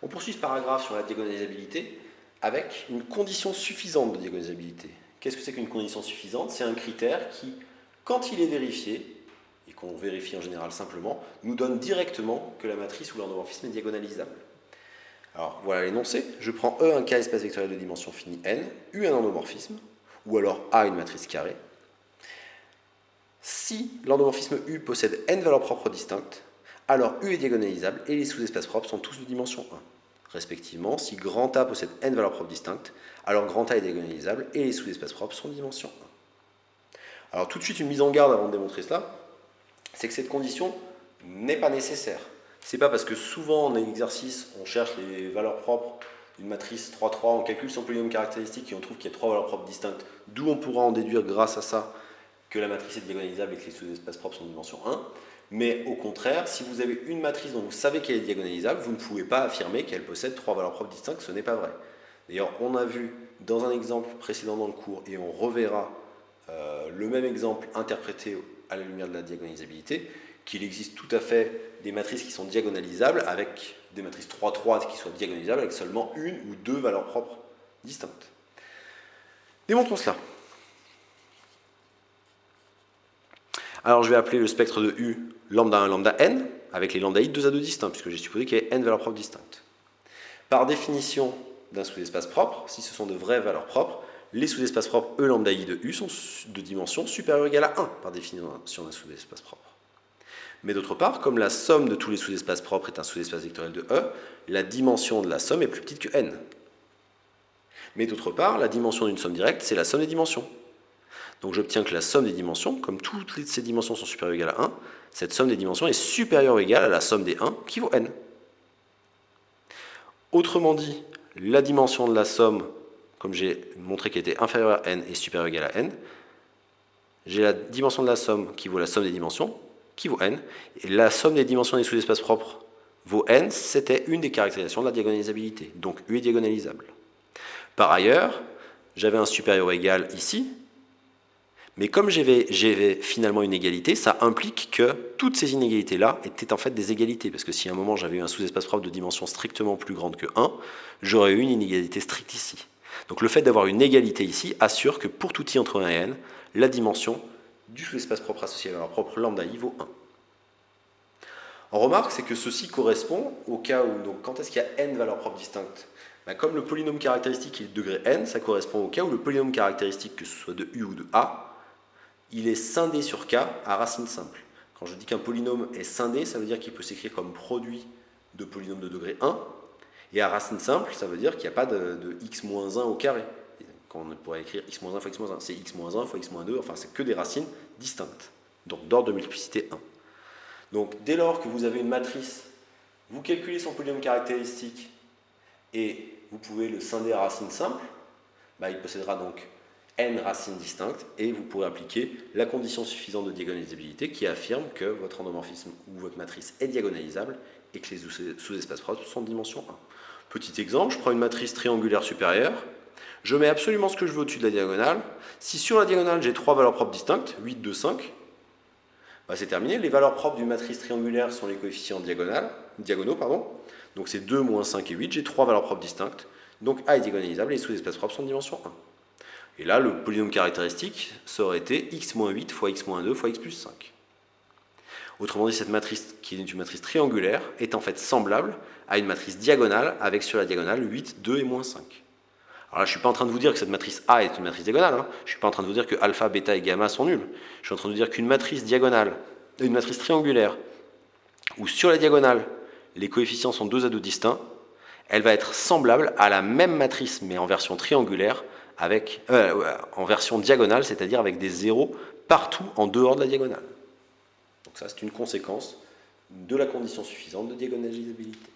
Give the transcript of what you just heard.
On poursuit ce paragraphe sur la diagonalisabilité avec une condition suffisante de diagonalisabilité. Qu'est-ce que c'est qu'une condition suffisante? C'est un critère qui, quand il est vérifié, et qu'on vérifie en général simplement, nous donne directement que la matrice ou l'endomorphisme est diagonalisable. Alors voilà l'énoncé. Je prends E un K espace vectoriel de dimension finie n, U un endomorphisme, ou alors A une matrice carrée. Si l'endomorphisme U possède n valeurs propres distinctes, alors U est diagonalisable et les sous-espaces propres sont tous de dimension 1. Respectivement, si grand A possède n valeurs propres distinctes, alors grand A est diagonalisable et les sous-espaces propres sont de dimension 1. Alors tout de suite, une mise en garde avant de démontrer cela, c'est que cette condition n'est pas nécessaire. C'est pas parce que souvent en exercice, on cherche les valeurs propres d'une matrice 3-3, on calcule son polynôme caractéristique et on trouve qu'il y a 3 valeurs propres distinctes, d'où on pourra en déduire grâce à ça que la matrice est diagonalisable et que les sous-espaces propres sont de dimension 1. Mais au contraire, si vous avez une matrice dont vous savez qu'elle est diagonalisable, vous ne pouvez pas affirmer qu'elle possède 3 valeurs propres distinctes, ce n'est pas vrai. D'ailleurs, on a vu dans un exemple précédent dans le cours, et on reverra le même exemple interprété à la lumière de la diagonalisabilité, qu'il existe tout à fait des matrices qui sont diagonalisables avec des matrices 3-3 qui soient diagonalisables avec seulement une ou deux valeurs propres distinctes. Démontrons cela. Alors je vais appeler le spectre de U lambda 1, lambda n, avec les lambda i 2 à 2 distincts, puisque j'ai supposé qu'il y ait n valeurs propres distinctes. Par définition d'un sous-espace propre, si ce sont de vraies valeurs propres, les sous-espaces propres E lambda i de U sont de dimension supérieure ou égale à 1, par définition d'un sous-espace propre. Mais d'autre part, comme la somme de tous les sous-espaces propres est un sous-espace vectoriel de E, la dimension de la somme est plus petite que n. Mais d'autre part, la dimension d'une somme directe, c'est la somme des dimensions. Donc j'obtiens que la somme des dimensions, comme toutes ces dimensions sont supérieures ou égales à 1, cette somme des dimensions est supérieure ou égale à la somme des 1 qui vaut n. Autrement dit, la dimension de la somme, comme j'ai montré qu'elle était inférieure à n et supérieure ou égale à n, j'ai la dimension de la somme qui vaut la somme des dimensions, qui vaut n, et la somme des dimensions des sous-espaces propres vaut n, c'était une des caractérisations de la diagonalisabilité, donc U est diagonalisable. Par ailleurs, j'avais un supérieur ou égal ici, mais comme j'avais finalement une égalité, ça implique que toutes ces inégalités-là étaient en fait des égalités, parce que si à un moment j'avais eu un sous-espace propre de dimension strictement plus grande que 1, j'aurais eu une inégalité stricte ici. Donc le fait d'avoir une égalité ici assure que pour tout i entre 1 et n, la dimension du sous-espace propre associé à la valeur propre lambda i vaut 1. En remarque, c'est que ceci correspond au cas où, donc quand est-ce qu'il y a n valeurs propres distinctes? Comme le polynôme caractéristique est de degré n, ça correspond au cas où le polynôme caractéristique, que ce soit de u ou de a, il est scindé sur k à racine simple. Quand je dis qu'un polynôme est scindé, ça veut dire qu'il peut s'écrire comme produit de polynômes de degré 1, et à racine simple, ça veut dire qu'il n'y a pas de x-1 au carré. Quand on pourrait écrire x-1 fois x-1, c'est x-1 fois x-2, enfin c'est que des racines distinctes, donc d'ordre de multiplicité 1. Donc dès lors que vous avez une matrice, vous calculez son polynôme caractéristique et vous pouvez le scinder à racine simple, il possédera donc n racines distinctes et vous pourrez appliquer la condition suffisante de diagonalisabilité qui affirme que votre endomorphisme ou votre matrice est diagonalisable et que les sous-espaces propres sont de dimension 1. Petit exemple, je prends une matrice triangulaire supérieure, je mets absolument ce que je veux au-dessus de la diagonale. Si sur la diagonale j'ai 3 valeurs propres distinctes, 8, 2, 5, c'est terminé. Les valeurs propres d'une matrice triangulaire sont les coefficients diagonaux. Donc c'est 2, moins 5 et 8. J'ai 3 valeurs propres distinctes. Donc A est diagonalisable et les sous-espaces propres sont de dimension 1. Et là, le polynôme caractéristique, ça aurait été x-8 fois x-2 fois x plus 5. Autrement dit, cette matrice, qui est une matrice triangulaire, est en fait semblable à une matrice diagonale avec sur la diagonale 8, 2 et moins 5. Alors là, je ne suis pas en train de vous dire que cette matrice A est une matrice diagonale. Je ne suis pas en train de vous dire que alpha, bêta et gamma sont nuls. Je suis en train de vous dire qu'une matrice diagonale, une matrice triangulaire, où sur la diagonale, les coefficients sont 2 à 2 distincts, elle va être semblable à la même matrice, mais en version triangulaire, en version diagonale, c'est-à-dire avec des zéros partout en dehors de la diagonale. Donc ça, c'est une conséquence de la condition suffisante de diagonalisabilité.